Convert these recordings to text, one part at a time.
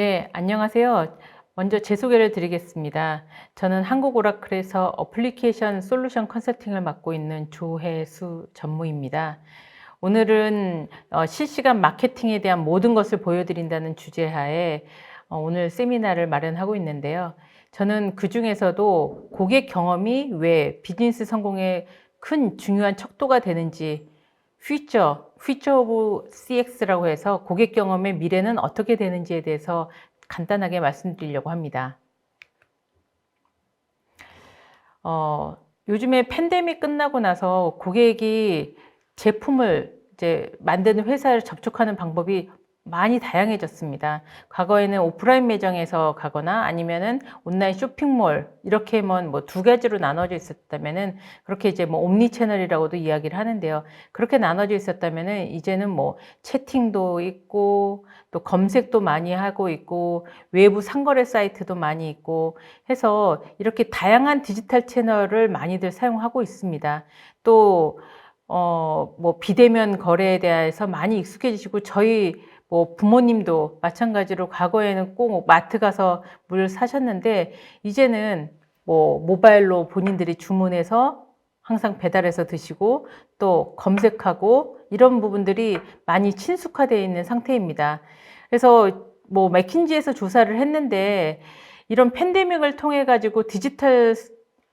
네, 안녕하세요. 먼저 제 소개를 드리겠습니다. 저는 한국오라클에서 어플리케이션 솔루션 컨설팅을 맡고 있는 조혜수 전무입니다. 오늘은 실시간 마케팅에 대한 모든 것을 보여드린다는 주제하에 오늘 세미나를 마련하고 있는데요. 저는 그 중에서도 고객 경험이 왜 비즈니스 성공에 큰 중요한 척도가 되는지 퓨처 오브 CX라고 해서 고객 경험의 미래는 어떻게 되는지에 대해서 간단하게 말씀드리려고 합니다. 요즘에 팬데믹 끝나고 나서 고객이 제품을 이제 만드는 회사를 접촉하는 방법이 많이 다양해졌습니다. 과거에는 오프라인 매장에서 가거나 아니면은 온라인 쇼핑몰 이렇게만 뭐 두 가지로 나눠져 있었다면은 그렇게 이제 뭐 옴니 채널이라고도 이야기를 하는데요. 그렇게 나눠져 있었다면은 이제는 뭐 채팅도 있고 또 검색도 많이 하고 있고 외부 상거래 사이트도 많이 있고 해서 이렇게 다양한 디지털 채널을 많이들 사용하고 있습니다. 또 뭐 비대면 거래에 대해서 많이 익숙해지시고 저희 뭐 부모님도 마찬가지로 과거에는 꼭 마트 가서 물 사셨는데 이제는 뭐 모바일로 본인들이 주문해서 항상 배달해서 드시고 또 검색하고 이런 부분들이 많이 친숙화되어 있는 상태입니다. 그래서 뭐 맥킨지에서 조사를 했는데 이런 팬데믹을 통해 가지고 디지털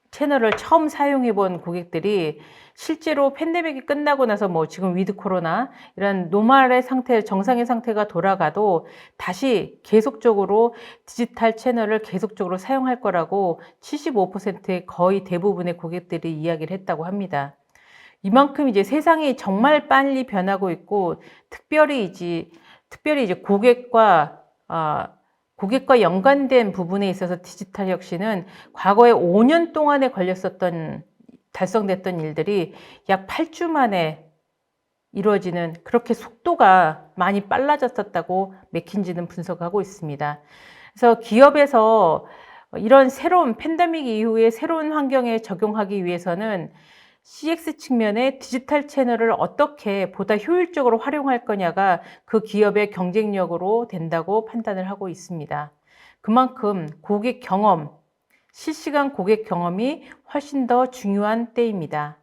채널을 처음 사용해 본 고객들이 실제로 팬데믹이 끝나고 나서 뭐 지금 위드 코로나 이런 노멀의 상태, 정상의 상태가 돌아가도 다시 계속적으로 디지털 채널을 계속적으로 사용할 거라고 75%의 거의 대부분의 고객들이 이야기를 했다고 합니다. 이만큼 이제 세상이 정말 빨리 변하고 있고 특별히 이제 고객과 연관된 부분에 있어서 디지털 혁신은 과거에 5년 동안에 달성됐던 일들이 약 8주 만에 이루어지는 그렇게 속도가 많이 빨라졌었다고 맥킨지는 분석하고 있습니다. 그래서 기업에서 이런 새로운 팬데믹 이후에 새로운 환경에 적용하기 위해서는 CX 측면의 디지털 채널을 어떻게 보다 효율적으로 활용할 거냐가 그 기업의 경쟁력으로 된다고 판단을 하고 있습니다. 그만큼 실시간 고객 경험이 훨씬 더 중요한 때입니다.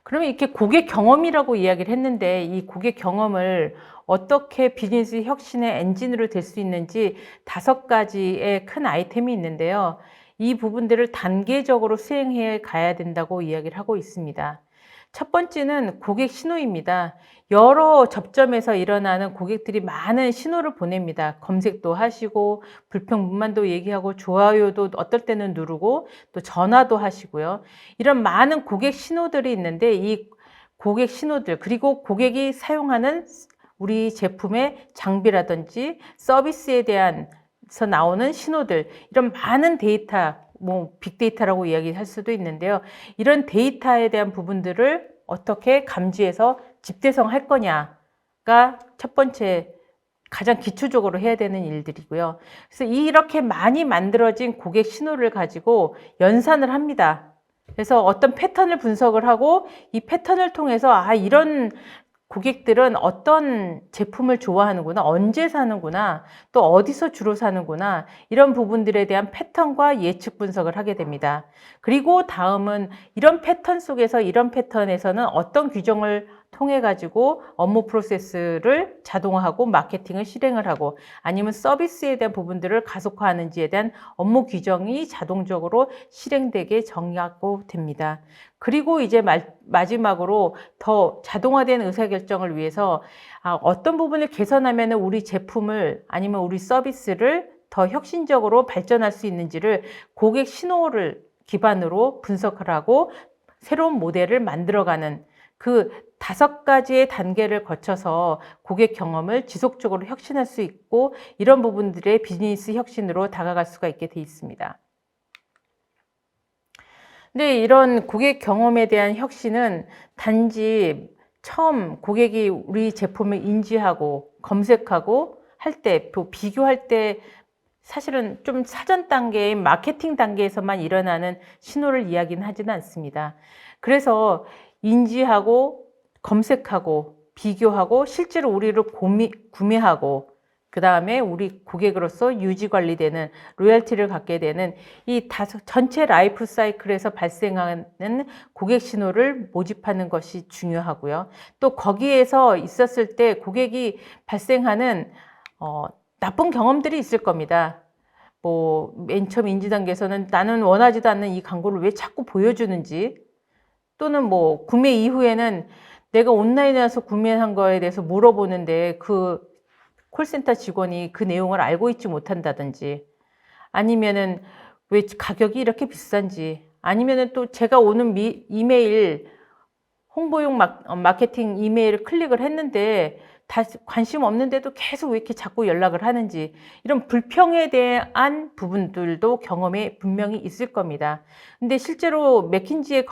그러면 이렇게 고객 경험이라고 이야기를 했는데 이 고객 경험을 어떻게 비즈니스 혁신의 엔진으로 될 수 있는지 5가지의 큰 아이템이 있는데요. 이 부분들을 단계적으로 수행해 가야 된다고 이야기를 하고 있습니다. 첫 번째는 고객 신호입니다. 여러 접점에서 일어나는 고객들이 많은 신호를 보냅니다. 검색도 하시고 불평 불만도 얘기하고 좋아요도 어떨 때는 누르고 또 전화도 하시고요. 이런 많은 고객 신호들이 있는데 이 고객 신호들 그리고 고객이 사용하는 우리 제품의 장비라든지 서비스에 대한서 나오는 신호들 이런 많은 데이터 뭐 빅데이터라고 이야기할 수도 있는데요. 이런 데이터에 대한 부분들을 어떻게 감지해서 집대성할 거냐가 첫 번째 가장 기초적으로 해야 되는 일들이고요. 그래서 이렇게 많이 만들어진 고객 신호를 가지고 연산을 합니다. 그래서 어떤 패턴을 분석을 하고 이 패턴을 통해서 이런 고객들은 어떤 제품을 좋아하는구나, 언제 사는구나, 또 어디서 주로 사는구나, 이런 부분들에 대한 패턴과 예측 분석을 하게 됩니다. 그리고 다음은 이런 패턴에서는 어떤 규정을 통해 가지고 업무 프로세스를 자동화하고 마케팅을 실행을 하고 아니면 서비스에 대한 부분들을 가속화하는지에 대한 업무 규정이 자동적으로 실행되게 정하고 됩니다. 그리고 이제 마지막으로 더 자동화된 의사결정을 위해서 어떤 부분을 개선하면 우리 제품을 아니면 우리 서비스를 더 혁신적으로 발전할 수 있는지를 고객 신호를 기반으로 분석을 하고 새로운 모델을 만들어가는 그 5가지의 단계를 거쳐서 고객 경험을 지속적으로 혁신할 수 있고 이런 부분들의 비즈니스 혁신으로 다가갈 수가 있게 돼 있습니다. 근데 이런 고객 경험에 대한 혁신은 단지 처음 고객이 우리 제품을 인지하고 검색하고 할 때, 비교할 때 사실은 좀 사전 단계인 마케팅 단계에서만 일어나는 신호를 이야기는 하지는 않습니다. 그래서 인지하고 검색하고 비교하고 실제로 우리를 구매하고 그 다음에 우리 고객으로서 유지 관리되는 로열티를 갖게 되는 이 전체 라이프 사이클에서 발생하는 고객 신호를 모집하는 것이 중요하고요. 또 거기에서 있었을 때 고객이 발생하는 나쁜 경험들이 있을 겁니다. 뭐 맨 처음 인지 단계에서는 나는 원하지도 않는 이 광고를 왜 자꾸 보여주는지, 또는 뭐 구매 이후에는 내가 온라인에서 구매한 거에 대해서 물어보는데 그 콜센터 직원이 그 내용을 알고 있지 못한다든지, 아니면은 왜 가격이 이렇게 비싼지, 아니면은 또 제가 오는 이메일 홍보용 마케팅 이메일을 클릭을 했는데 다시 관심 없는데도 계속 왜 이렇게 자꾸 연락을 하는지, 이런 불평에 대한 부분들도 경험에 분명히 있을 겁니다. 근데 실제로 맥킨지의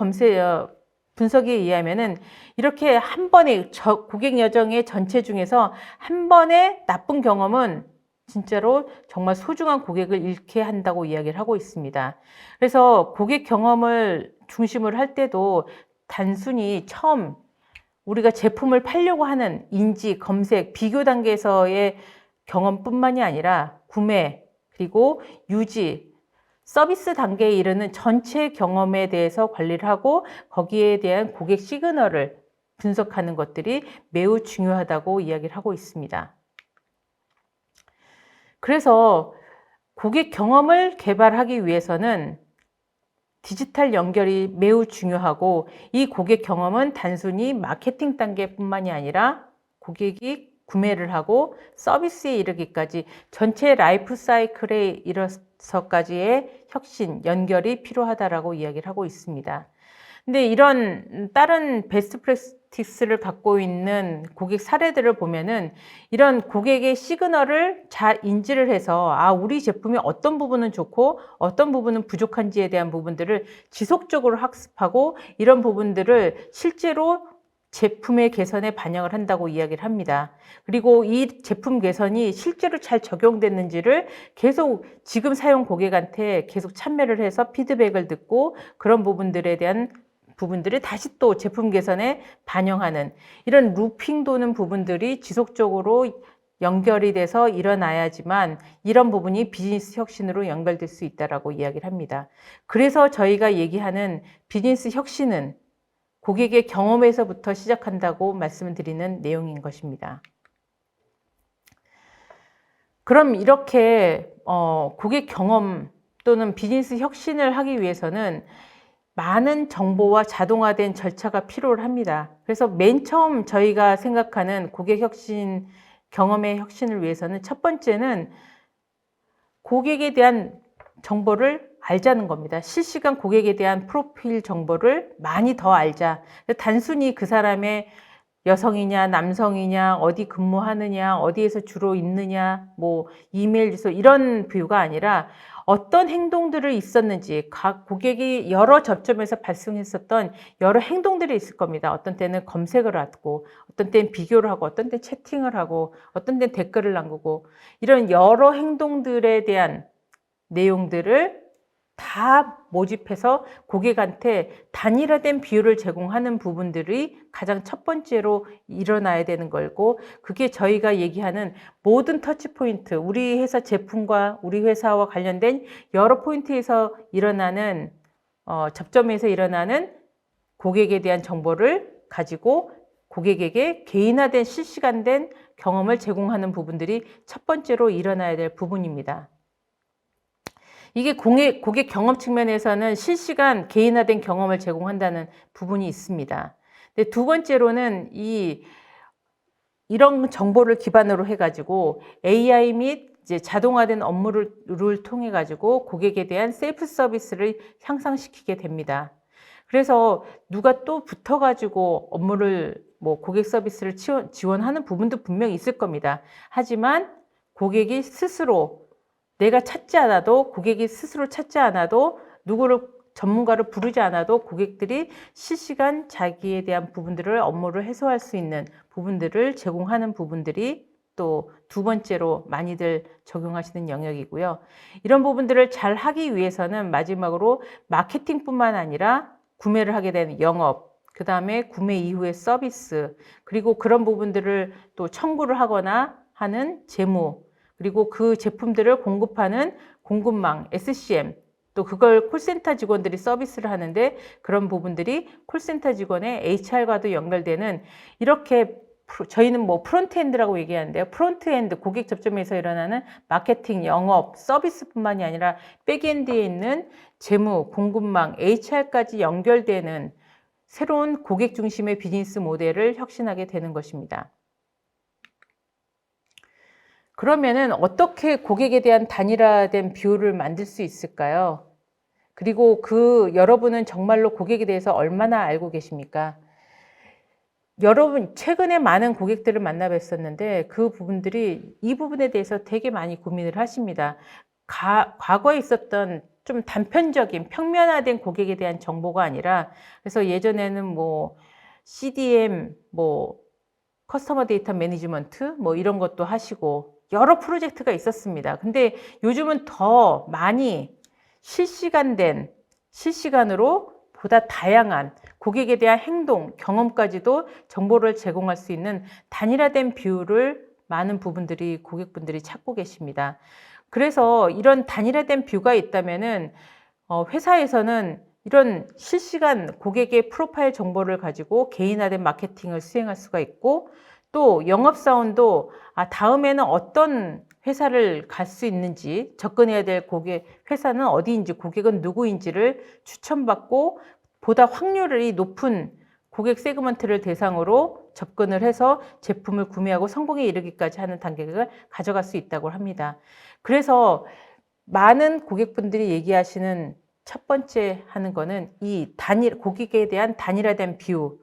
분석에 의하면은 이렇게 한 번에 고객 여정의 전체 중에서 한 번의 나쁜 경험은 진짜로 정말 소중한 고객을 잃게 한다고 이야기를 하고 있습니다. 그래서 고객 경험을 중심으로 할 때도 단순히 처음 우리가 제품을 팔려고 하는 인지, 검색, 비교 단계에서의 경험뿐만이 아니라 구매, 그리고 유지, 서비스 단계에 이르는 전체 경험에 대해서 관리를 하고 거기에 대한 고객 시그널을 분석하는 것들이 매우 중요하다고 이야기를 하고 있습니다. 그래서 고객 경험을 개발하기 위해서는 디지털 연결이 매우 중요하고, 이 고객 경험은 단순히 마케팅 단계뿐만이 아니라 고객이 구매를 하고 서비스에 이르기까지 전체 라이프 사이클에 이르서까지의 혁신, 연결이 필요하다라고 이야기를 하고 있습니다. 근데 이런 다른 베스트 프랙티스를 갖고 있는 고객 사례들을 보면은 이런 고객의 시그널을 잘 인지를 해서 우리 제품이 어떤 부분은 좋고 어떤 부분은 부족한지에 대한 부분들을 지속적으로 학습하고 이런 부분들을 실제로 제품의 개선에 반영을 한다고 이야기를 합니다. 그리고 이 제품 개선이 실제로 잘 적용됐는지를 계속 지금 사용 고객한테 계속 참여를 해서 피드백을 듣고 그런 부분들에 대한 부분들을 다시 또 제품 개선에 반영하는 이런 루핑 도는 부분들이 지속적으로 연결이 돼서 일어나야지만 이런 부분이 비즈니스 혁신으로 연결될 수 있다라고 이야기를 합니다. 그래서 저희가 얘기하는 비즈니스 혁신은 고객의 경험에서부터 시작한다고 말씀을 드리는 내용인 것입니다. 그럼 이렇게 고객 경험 또는 비즈니스 혁신을 하기 위해서는 많은 정보와 자동화된 절차가 필요합니다. 그래서 맨 처음 저희가 생각하는 고객 혁신, 경험의 혁신을 위해서는 첫 번째는 고객에 대한 정보를 알자는 겁니다. 실시간 고객에 대한 프로필 정보를 많이 더 알자. 단순히 그 사람의 여성이냐, 남성이냐, 어디 근무하느냐, 어디에서 주로 있느냐, 뭐 이메일 주소 이런 뷰가 아니라 어떤 행동들을 있었는지, 각 고객이 여러 접점에서 발생했었던 여러 행동들이 있을 겁니다. 어떤 때는 검색을 하고, 어떤 때는 비교를 하고, 어떤 때는 채팅을 하고, 어떤 때는 댓글을 남기고, 이런 여러 행동들에 대한 내용들을 다 모집해서 고객한테 단일화된 비율을 제공하는 부분들이 가장 첫 번째로 일어나야 되는 거고, 그게 저희가 얘기하는 모든 터치포인트, 우리 회사 제품과 우리 회사와 관련된 여러 포인트에서 일어나는 접점에서 일어나는 고객에 대한 정보를 가지고 고객에게 개인화된 실시간된 경험을 제공하는 부분들이 첫 번째로 일어나야 될 부분입니다. 이게 고객 경험 측면에서는 실시간 개인화된 경험을 제공한다는 부분이 있습니다. 근데 두 번째로는 이런 정보를 기반으로 해가지고 AI 및 이제 자동화된 업무를 통해 가지고 고객에 대한 셀프 서비스를 향상시키게 됩니다. 그래서 누가 또 붙어가지고 업무를 고객 서비스를 지원하는 부분도 분명히 있을 겁니다. 하지만 고객이 스스로 내가 찾지 않아도, 고객이 스스로 찾지 않아도, 전문가를 부르지 않아도 고객들이 실시간 자기에 대한 부분들을 업무를 해소할 수 있는 부분들을 제공하는 부분들이 또 두 번째로 많이들 적용하시는 영역이고요. 이런 부분들을 잘 하기 위해서는 마지막으로 마케팅뿐만 아니라 구매를 하게 되는 영업, 그 다음에 구매 이후의 서비스, 그리고 그런 부분들을 또 청구를 하거나 하는 재무, 그리고 그 제품들을 공급하는 공급망, SCM, 또 그걸 콜센터 직원들이 서비스를 하는데 그런 부분들이 콜센터 직원의 HR과도 연결되는 이렇게 저희는 뭐 프론트엔드라고 얘기하는데요. 프론트엔드, 고객 접점에서 일어나는 마케팅, 영업, 서비스뿐만이 아니라 백엔드에 있는 재무, 공급망, HR까지 연결되는 새로운 고객 중심의 비즈니스 모델을 혁신하게 되는 것입니다. 그러면은 어떻게 고객에 대한 단일화된 뷰를 만들 수 있을까요? 그리고 여러분은 정말로 고객에 대해서 얼마나 알고 계십니까? 여러분 최근에 많은 고객들을 만나 뵀었는데 그 부분들이 이 부분에 대해서 되게 많이 고민을 하십니다. 과거에 있었던 좀 단편적인 평면화된 고객에 대한 정보가 아니라 그래서 예전에는 뭐 CDM, 뭐 커스터머 데이터 매니지먼트 뭐 이런 것도 하시고 여러 프로젝트가 있었습니다. 근데 요즘은 더 많이 실시간으로 보다 다양한 고객에 대한 행동, 경험까지도 정보를 제공할 수 있는 단일화된 뷰를 많은 부분들이 고객분들이 찾고 계십니다. 그래서 이런 단일화된 뷰가 있다면은 회사에서는 이런 실시간 고객의 프로파일 정보를 가지고 개인화된 마케팅을 수행할 수가 있고 또 영업사원도 다음에는 어떤 회사를 갈 수 있는지 접근해야 될 회사는 어디인지 고객은 누구인지를 추천받고 보다 확률이 높은 고객 세그먼트를 대상으로 접근을 해서 제품을 구매하고 성공에 이르기까지 하는 단계를 가져갈 수 있다고 합니다. 그래서 많은 고객분들이 얘기하시는 첫 번째 하는 거는 이 고객에 대한 단일화된 뷰,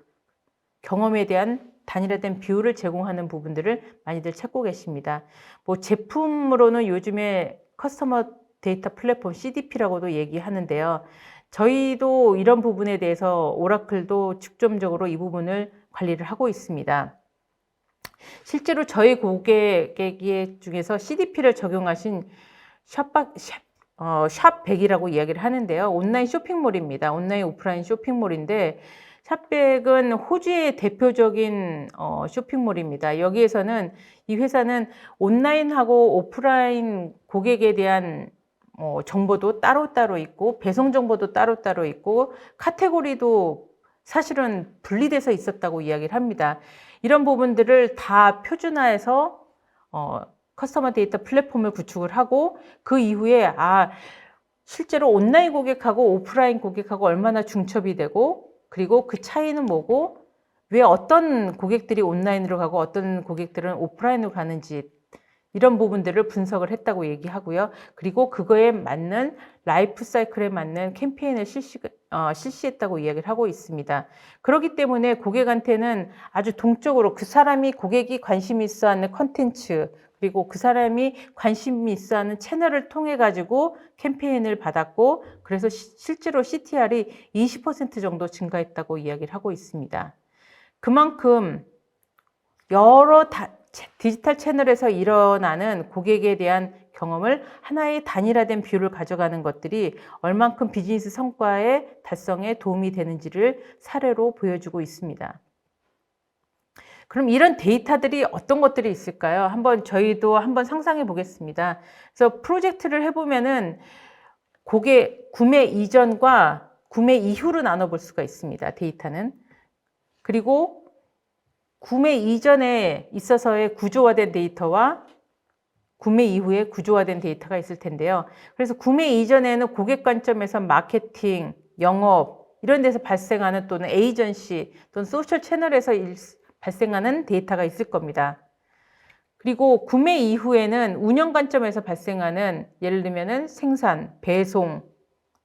경험에 대한 단일화된 뷰를 제공하는 부분들을 많이들 찾고 계십니다. 뭐 제품으로는 요즘에 커스터머 데이터 플랫폼 CDP라고도 얘기하는데요. 저희도 이런 부분에 대해서 오라클도 중점적으로 이 부분을 관리를 하고 있습니다. 실제로 저희 고객 중에서 CDP를 적용하신 샵백이라고 이야기를 하는데요. 온라인 쇼핑몰입니다. 온라인 오프라인 쇼핑몰인데 샵백은 호주의 대표적인 쇼핑몰입니다. 여기에서는 이 회사는 온라인하고 오프라인 고객에 대한 정보도 따로따로 있고 배송 정보도 따로따로 있고 카테고리도 사실은 분리돼서 있었다고 이야기를 합니다. 이런 부분들을 다 표준화해서 커스터머 데이터 플랫폼을 구축을 하고 그 이후에 실제로 온라인 고객하고 오프라인 고객하고 얼마나 중첩이 되고 그리고 그 차이는 뭐고 왜 어떤 고객들이 온라인으로 가고 어떤 고객들은 오프라인으로 가는지 이런 부분들을 분석을 했다고 얘기하고요. 그리고 그거에 맞는 라이프 사이클에 맞는 캠페인을 실시했다고 이야기를 하고 있습니다. 그렇기 때문에 고객한테는 아주 동적으로 고객이 관심 있어 하는 컨텐츠 그리고 그 사람이 관심이 있어 하는 채널을 통해 가지고 캠페인을 받았고 그래서 실제로 CTR이 20% 정도 증가했다고 이야기를 하고 있습니다. 그만큼 여러 디지털 채널에서 일어나는 고객에 대한 경험을 하나의 단일화된 뷰를 가져가는 것들이 얼만큼 비즈니스 성과의 달성에 도움이 되는지를 사례로 보여주고 있습니다. 그럼 이런 데이터들이 어떤 것들이 있을까요? 저희도 한번 상상해 보겠습니다. 그래서 프로젝트를 해보면은 구매 이전과 구매 이후로 나눠볼 수가 있습니다. 데이터는. 그리고 구매 이전에 있어서의 구조화된 데이터와 구매 이후에 구조화된 데이터가 있을 텐데요. 그래서 구매 이전에는 고객 관점에서 마케팅, 영업 이런 데서 발생하는 또는 에이전시 또는 소셜 채널에서 발생하는 데이터가 있을 겁니다. 그리고 구매 이후에는 운영 관점에서 발생하는 예를 들면 생산, 배송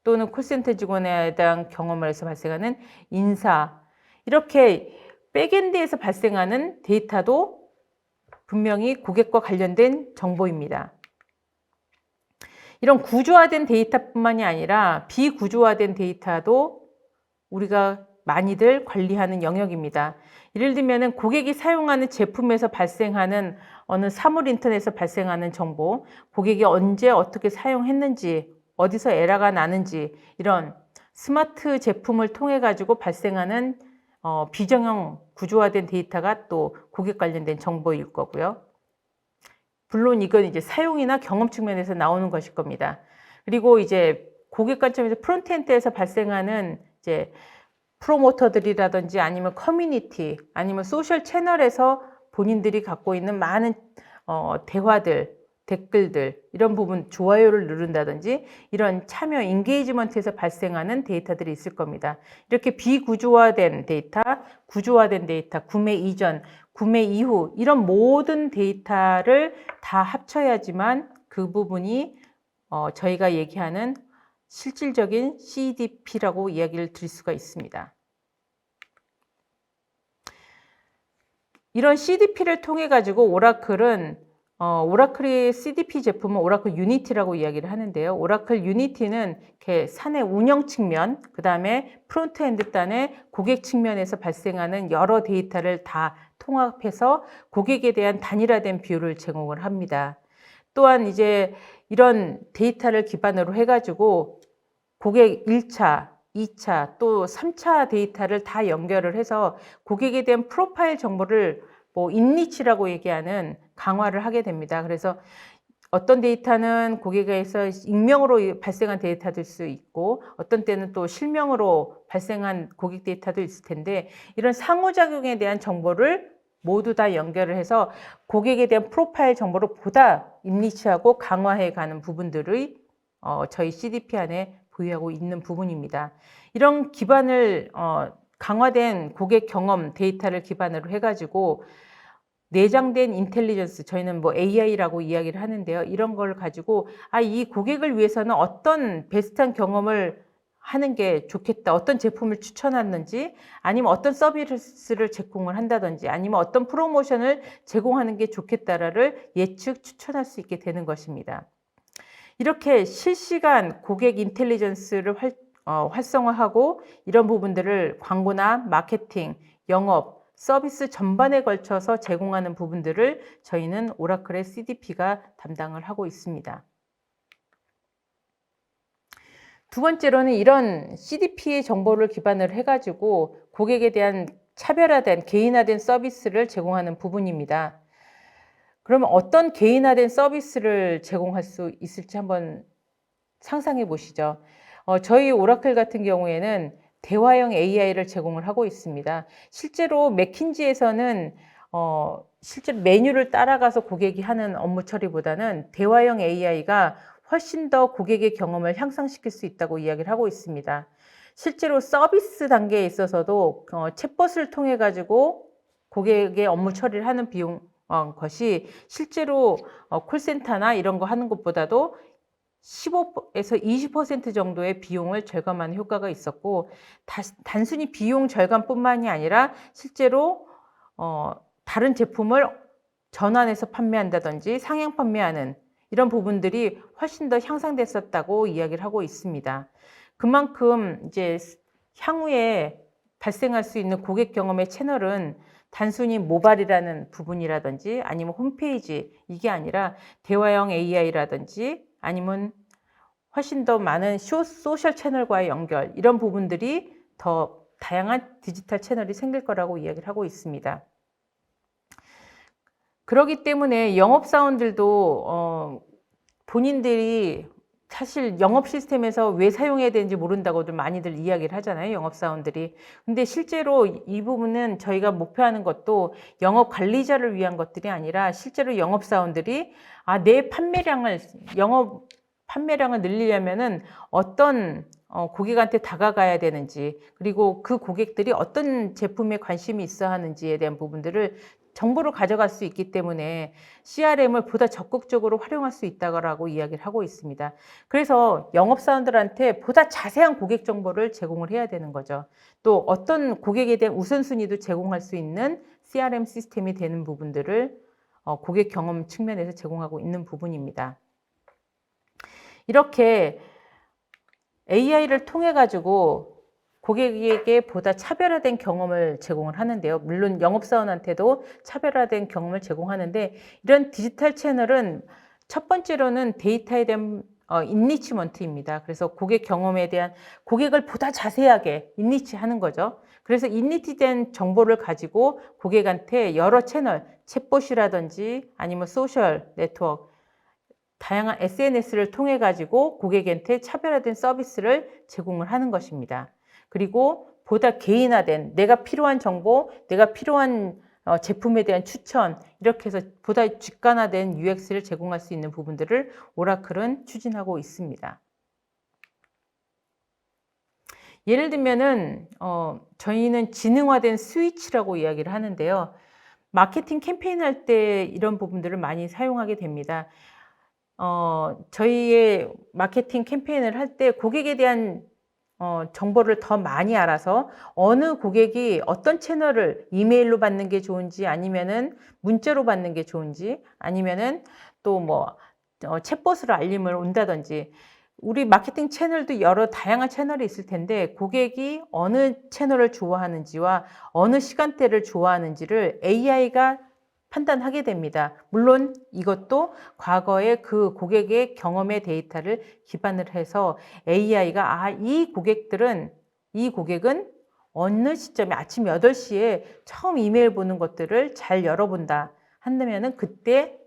또는 콜센터 직원에 대한 경험을 해서 발생하는 인사 이렇게 백엔드에서 발생하는 데이터도 분명히 고객과 관련된 정보입니다. 이런 구조화된 데이터뿐만이 아니라 비구조화된 데이터도 우리가 많이들 관리하는 영역입니다. 예를 들면 고객이 사용하는 제품에서 발생하는 어느 사물 인터넷에서 발생하는 정보, 고객이 언제 어떻게 사용했는지, 어디서 에러가 나는지 이런 스마트 제품을 통해 가지고 발생하는 비정형 구조화된 데이터가 또 고객 관련된 정보일 거고요. 물론 이건 이제 사용이나 경험 측면에서 나오는 것일 겁니다. 그리고 이제 고객 관점에서 프론트엔드에서 발생하는 이제 프로모터들이라든지 아니면 커뮤니티 아니면 소셜 채널에서 본인들이 갖고 있는 많은 대화들, 댓글들 이런 부분 좋아요를 누른다든지 이런 참여 인게이지먼트에서 발생하는 데이터들이 있을 겁니다. 이렇게 비구조화된 데이터, 구조화된 데이터, 구매 이전, 구매 이후 이런 모든 데이터를 다 합쳐야지만 그 부분이 저희가 얘기하는 실질적인 CDP라고 이야기를 드릴 수가 있습니다. 이런 CDP를 통해 가지고 오라클은 오라클의 CDP 제품은 오라클 유니티라고 이야기를 하는데요. 오라클 유니티는 이렇게 사내 운영 측면, 그 다음에 프론트엔드 단의 고객 측면에서 발생하는 여러 데이터를 다 통합해서 고객에 대한 단일화된 뷰를 제공을 합니다. 또한 이제 이런 데이터를 기반으로 해가지고 고객 1차, 2차, 또 3차 데이터를 다 연결을 해서 고객에 대한 프로파일 정보를 인리치라고 얘기하는 강화를 하게 됩니다. 그래서 어떤 데이터는 고객에서 익명으로 발생한 데이터도 있을 수 있고 어떤 때는 또 실명으로 발생한 고객 데이터도 있을 텐데 이런 상호작용에 대한 정보를 모두 다 연결을 해서 고객에 대한 프로파일 정보를 보다 인리치하고 강화해 가는 부분들의 저희 CDP 안에 보유하고 있는 부분입니다. 이런 기반을 강화된 고객 경험 데이터를 기반으로 해가지고 내장된 인텔리전스, 저희는 AI라고 이야기를 하는데요. 이런 걸 가지고 이 고객을 위해서는 어떤 베스트한 경험을 하는 게 좋겠다. 어떤 제품을 추천하는지 아니면 어떤 서비스를 제공을 한다든지 아니면 어떤 프로모션을 제공하는 게 좋겠다를 예측 추천할 수 있게 되는 것입니다. 이렇게 실시간 고객 인텔리전스를 활성화하고 이런 부분들을 광고나 마케팅, 영업, 서비스 전반에 걸쳐서 제공하는 부분들을 저희는 오라클의 CDP가 담당을 하고 있습니다. 두 번째로는 이런 CDP의 정보를 기반으로 해가지고 고객에 대한 차별화된 개인화된 서비스를 제공하는 부분입니다. 그러면 어떤 개인화된 서비스를 제공할 수 있을지 한번 상상해 보시죠. 저희 오라클 같은 경우에는 대화형 AI를 제공을 하고 있습니다. 실제로 맥킨지에서는 실제로 메뉴를 따라가서 고객이 하는 업무 처리보다는 대화형 AI가 훨씬 더 고객의 경험을 향상시킬 수 있다고 이야기를 하고 있습니다. 실제로 서비스 단계에 있어서도 챗봇을 통해 가지고 고객의 업무 처리를 하는 비용 것이 실제로 콜센터나 이런 거 하는 것보다도 15에서 20% 정도의 비용을 절감하는 효과가 있었고 단순히 비용 절감뿐만이 아니라 실제로 다른 제품을 전환해서 판매한다든지 상향 판매하는 이런 부분들이 훨씬 더 향상됐었다고 이야기를 하고 있습니다. 그만큼 이제 향후에 발생할 수 있는 고객 경험의 채널은 단순히 모바일이라는 부분이라든지 아니면 홈페이지 이게 아니라 대화형 AI라든지 아니면 훨씬 더 많은 소셜 채널과의 연결 이런 부분들이 더 다양한 디지털 채널이 생길 거라고 이야기를 하고 있습니다. 그렇기 때문에 영업사원들도 본인들이 사실 영업 시스템에서 왜 사용해야 되는지 모른다고들 많이들 이야기를 하잖아요. 영업사원들이. 근데 실제로 이 부분은 저희가 목표하는 것도 영업 관리자를 위한 것들이 아니라 실제로 영업사원들이 내 영업 판매량을 늘리려면은 어떤 고객한테 다가가야 되는지 그리고 그 고객들이 어떤 제품에 관심이 있어 하는지에 대한 부분들을 정보를 가져갈 수 있기 때문에 CRM을 보다 적극적으로 활용할 수 있다고 이야기를 하고 있습니다. 그래서 영업사원들한테 보다 자세한 고객 정보를 제공을 해야 되는 거죠. 또 어떤 고객에 대한 우선순위도 제공할 수 있는 CRM 시스템이 되는 부분들을 고객 경험 측면에서 제공하고 있는 부분입니다. 이렇게 AI를 통해 가지고 고객에게 보다 차별화된 경험을 제공을 하는데요. 물론 영업사원한테도 차별화된 경험을 제공하는데 이런 디지털 채널은 첫 번째로는 데이터에 대한 인리치먼트입니다. 그래서 고객 경험에 대한 고객을 보다 자세하게 인리치하는 거죠. 그래서 인리치된 정보를 가지고 고객한테 여러 채널, 챗봇이라든지 아니면 소셜 네트워크, 다양한 SNS를 통해 가지고 고객한테 차별화된 서비스를 제공을 하는 것입니다. 그리고 보다 개인화된 내가 필요한 정보, 내가 필요한 제품에 대한 추천, 이렇게 해서 보다 직관화된 UX를 제공할 수 있는 부분들을 오라클은 추진하고 있습니다. 예를 들면은 저희는 지능화된 스위치라고 이야기를 하는데요. 마케팅 캠페인 할 때 이런 부분들을 많이 사용하게 됩니다. 저희의 마케팅 캠페인을 할 때 고객에 대한 정보를 더 많이 알아서 어느 고객이 어떤 채널을 이메일로 받는 게 좋은지, 아니면은 문자로 받는 게 좋은지, 아니면은 또 뭐 챗봇으로 알림을 온다든지, 우리 마케팅 채널도 여러 다양한 채널이 있을 텐데 고객이 어느 채널을 좋아하는지와 어느 시간대를 좋아하는지를 AI가 판단하게 됩니다. 물론 이것도 과거의 그 고객의 경험의 데이터를 기반을 해서 AI가 이 고객은 어느 시점에 아침 8시에 처음 이메일 보는 것들을 잘 열어본다 한다면은 그때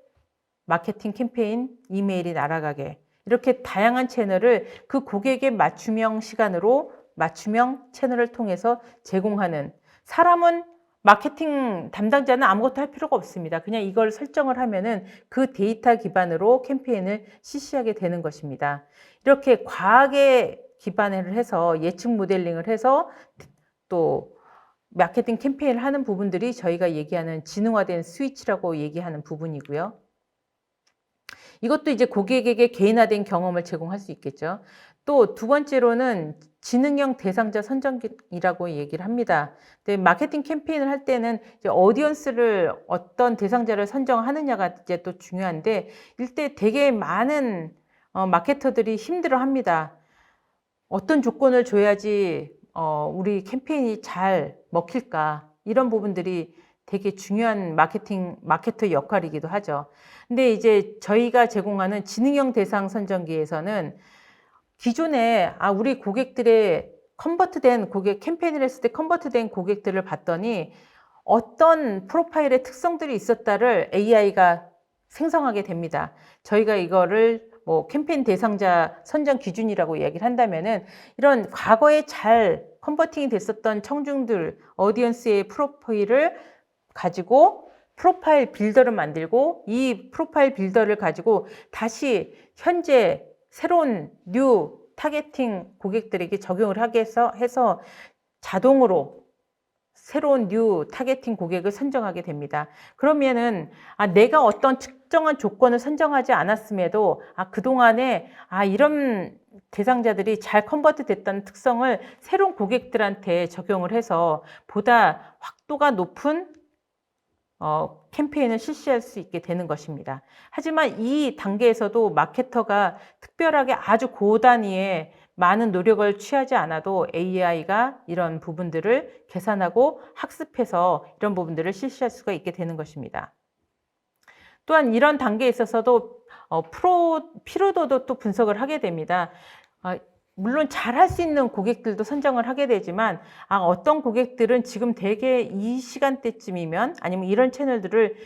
마케팅 캠페인 이메일이 날아가게, 이렇게 다양한 채널을 그 고객의 맞춤형 시간으로 맞춤형 채널을 통해서 제공하는, 사람은 마케팅 담당자는 아무것도 할 필요가 없습니다. 그냥 이걸 설정을 하면은 그 데이터 기반으로 캠페인을 실시하게 되는 것입니다. 이렇게 과학에 기반을 해서 예측 모델링을 해서 또 마케팅 캠페인을 하는 부분들이 저희가 얘기하는 지능화된 스위치라고 얘기하는 부분이고요. 이것도 이제 고객에게 개인화된 경험을 제공할 수 있겠죠. 또 두 번째로는 지능형 대상자 선정이라고 얘기를 합니다. 근데 마케팅 캠페인을 할 때는 이제 오디언스를 어떤 대상자를 선정하느냐가 이제 또 중요한데, 이때 되게 많은 마케터들이 힘들어합니다. 어떤 조건을 줘야지 우리 캠페인이 잘 먹힐까, 이런 부분들이 되게 중요한 마케터 역할이기도 하죠. 근데 이제 저희가 제공하는 지능형 대상 선정기에서는 기존에 우리 고객들의 컨버트된 고객 캠페인을 했을 때 컨버트된 고객들을 봤더니 어떤 프로파일의 특성들이 있었다를 AI가 생성하게 됩니다. 저희가 이거를 뭐 캠페인 대상자 선정 기준이라고 이야기를 한다면은 이런 과거에 잘 컨버팅이 됐었던 청중들, 오디언스의 프로파일을 가지고 프로파일 빌더를 만들고, 이 프로파일 빌더를 가지고 다시 현재 새로운 뉴 타겟팅 고객들에게 적용을 하게 해서 자동으로 새로운 뉴 타겟팅 고객을 선정하게 됩니다. 그러면은 내가 어떤 특정한 조건을 선정하지 않았음에도 그동안에 이런 대상자들이 잘 컨버트 됐다는 특성을 새로운 고객들한테 적용을 해서 보다 확도가 높은 캠페인을 실시할 수 있게 되는 것입니다. 하지만 이 단계에서도 마케터가 특별하게 아주 고단위의 많은 노력을 취하지 않아도 AI가 이런 부분들을 계산하고 학습해서 이런 부분들을 실시할 수가 있게 되는 것입니다. 또한 이런 단계에 있어서도 피로도도 또 분석을 하게 됩니다. 물론 잘할 수 있는 고객들도 선정을 하게 되지만 어떤 고객들은 지금 대개 이 시간대쯤이면 아니면 이런 채널들을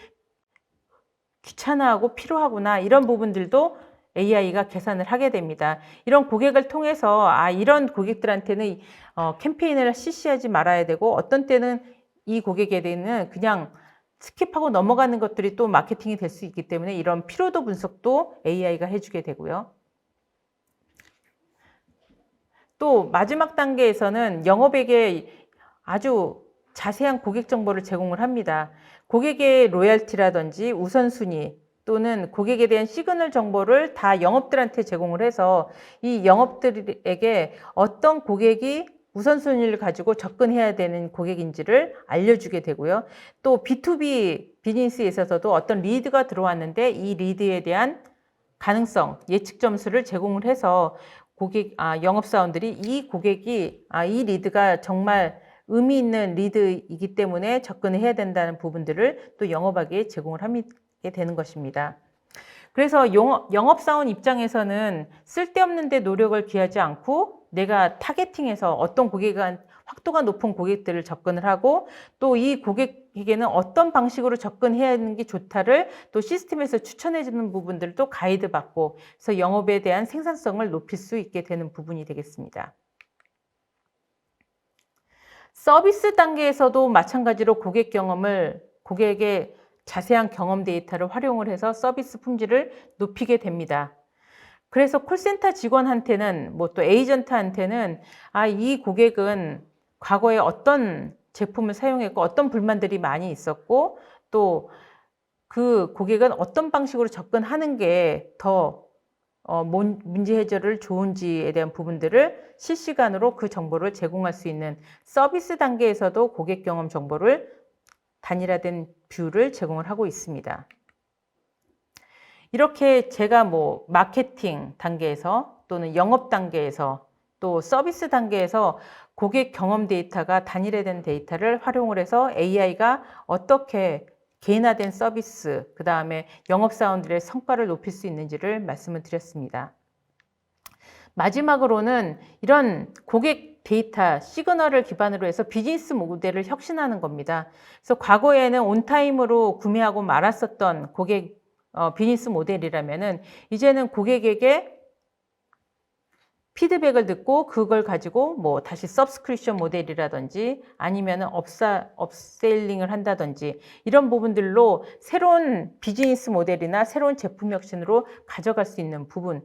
귀찮아하고 필요하구나, 이런 부분들도 AI가 계산을 하게 됩니다. 이런 고객을 통해서 이런 고객들한테는 캠페인을 실시하지 말아야 되고, 어떤 때는 이 고객에 대해서는 그냥 스킵하고 넘어가는 것들이 또 마케팅이 될 수 있기 때문에 이런 피로도 분석도 AI가 해주게 되고요. 또 마지막 단계에서는 영업에게 아주 자세한 고객 정보를 제공을 합니다. 고객의 로열티라든지 우선순위 또는 고객에 대한 시그널 정보를 다 영업들한테 제공을 해서 이 영업들에게 어떤 고객이 우선순위를 가지고 접근해야 되는 고객인지를 알려주게 되고요. 또 B2B 비즈니스에 있어서도 어떤 리드가 들어왔는데 이 리드에 대한 가능성, 예측 점수를 제공을 해서 영업사원들이 이 고객이 이 리드가 정말 의미 있는 리드이기 때문에 접근을 해야 된다는 부분들을 또 영업하기에 제공을 하게 되는 것입니다. 그래서 영업사원 입장에서는 쓸데없는 데 노력을 기하지 않고 내가 타겟팅해서 어떤 고객한 확도가 높은 고객들을 접근을 하고 또 이 고객에게는 어떤 방식으로 접근해야 하는 게 좋다를 또 시스템에서 추천해 주는 부분들도 가이드 받고 그래서 영업에 대한 생산성을 높일 수 있게 되는 부분이 되겠습니다. 서비스 단계에서도 마찬가지로 고객의 자세한 경험 데이터를 활용을 해서 서비스 품질을 높이게 됩니다. 그래서 콜센터 직원한테는 또 에이전트한테는 이 고객은 과거에 어떤 제품을 사용했고 어떤 불만들이 많이 있었고 또 그 고객은 어떤 방식으로 접근하는 게 더 문제 해결을 좋은지에 대한 부분들을 실시간으로 그 정보를 제공할 수 있는 서비스 단계에서도 고객 경험 정보를 단일화된 뷰를 제공을 하고 있습니다. 이렇게 제가 마케팅 단계에서 또는 영업 단계에서 또 서비스 단계에서 고객 경험 데이터가 단일화된 데이터를 활용을 해서 AI가 어떻게 개인화된 서비스, 그 다음에 영업사원들의 성과를 높일 수 있는지를 말씀을 드렸습니다. 마지막으로는 이런 고객 데이터, 시그널을 기반으로 해서 비즈니스 모델을 혁신하는 겁니다. 그래서 과거에는 온타임으로 구매하고 말았었던 고객 비즈니스 모델이라면은 이제는 고객에게 피드백을 듣고 그걸 가지고 다시 서브스크립션 모델이라든지 아니면은 업셀링을 한다든지 이런 부분들로 새로운 비즈니스 모델이나 새로운 제품 혁신으로 가져갈 수 있는 부분이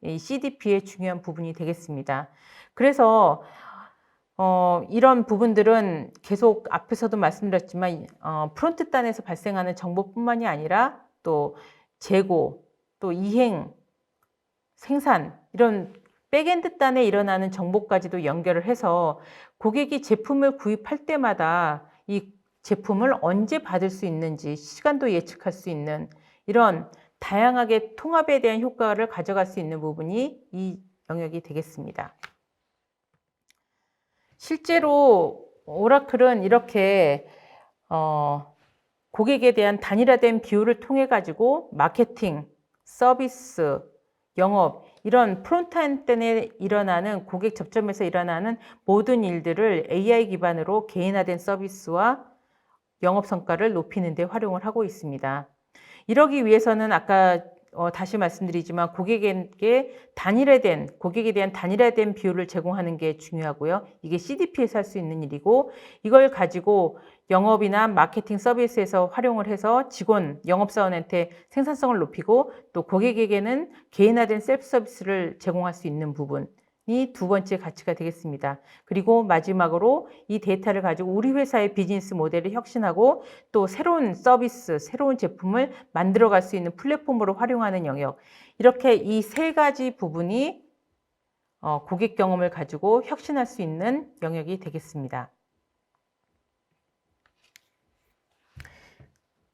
이 CDP의 중요한 부분이 되겠습니다. 그래서 이런 부분들은 계속 앞에서도 말씀드렸지만 프론트 단에서 발생하는 정보뿐만이 아니라 또 재고, 또 이행, 생산 이런 백엔드 단에 일어나는 정보까지도 연결을 해서 고객이 제품을 구입할 때마다 이 제품을 언제 받을 수 있는지 시간도 예측할 수 있는 이런 다양하게 통합에 대한 효과를 가져갈 수 있는 부분이 이 영역이 되겠습니다. 실제로 오라클은 이렇게 고객에 대한 단일화된 비율을 통해 가지고 마케팅, 서비스, 영업 이런 프론트엔드에 일어나는 고객 접점에서 일어나는 모든 일들을 AI 기반으로 개인화된 서비스와 영업 성과를 높이는 데 활용을 하고 있습니다. 이러기 위해서는 아까 다시 말씀드리지만 고객에 대한 단일화된 비율을 제공하는 게 중요하고요. 이게 CDP에서 할 수 있는 일이고 이걸 가지고 영업이나 마케팅 서비스에서 활용을 해서 영업사원한테 생산성을 높이고 또 고객에게는 개인화된 셀프 서비스를 제공할 수 있는 부분이 두 번째 가치가 되겠습니다. 그리고 마지막으로 이 데이터를 가지고 우리 회사의 비즈니스 모델을 혁신하고 또 새로운 서비스, 새로운 제품을 만들어갈 수 있는 플랫폼으로 활용하는 영역. 이렇게 이 세 가지 부분이 고객 경험을 가지고 혁신할 수 있는 영역이 되겠습니다.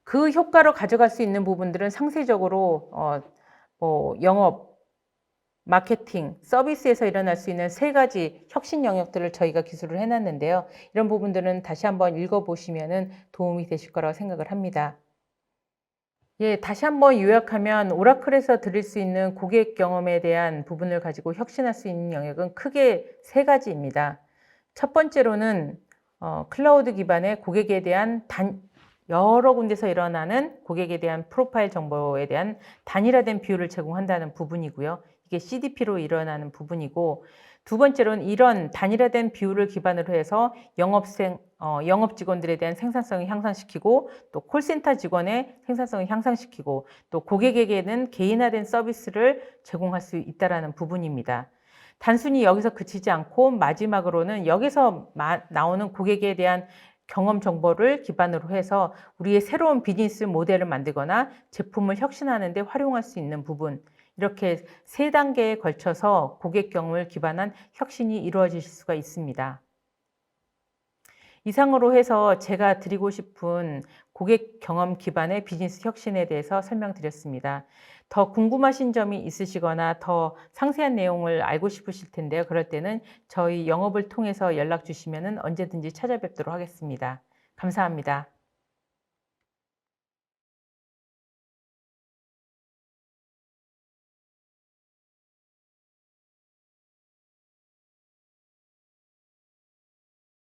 그 효과로 가져갈 수 있는 부분들은 상세적으로 영업, 마케팅, 서비스에서 일어날 수 있는 세 가지 혁신 영역들을 저희가 기술을 해놨는데요. 이런 부분들은 다시 한번 읽어보시면 도움이 되실 거라고 생각을 합니다. 다시 한번 요약하면 오라클에서 드릴 수 있는 고객 경험에 대한 부분을 가지고 혁신할 수 있는 영역은 크게 세 가지입니다. 첫 번째로는 클라우드 기반의 고객에 대한 여러 군데서 일어나는 고객에 대한 프로파일 정보에 대한 단일화된 비율을 제공한다는 부분이고요. 이게 CDP로 일어나는 부분이고 두 번째로는 이런 단일화된 비율을 기반으로 해서 영업 직원들에 대한 생산성을 향상시키고 또 콜센터 직원의 생산성을 향상시키고 또 고객에게는 개인화된 서비스를 제공할 수 있다는 부분입니다. 단순히 여기서 그치지 않고 마지막으로는 여기서 나오는 고객에 대한 경험 정보를 기반으로 해서 우리의 새로운 비즈니스 모델을 만들거나 제품을 혁신하는 데 활용할 수 있는 부분 이렇게 세 단계에 걸쳐서 고객 경험을 기반한 혁신이 이루어질 수가 있습니다. 이상으로 해서 제가 드리고 싶은 고객 경험 기반의 비즈니스 혁신에 대해서 설명드렸습니다. 더 궁금하신 점이 있으시거나 더 상세한 내용을 알고 싶으실 텐데요. 그럴 때는 저희 영업을 통해서 연락 주시면 언제든지 찾아뵙도록 하겠습니다. 감사합니다.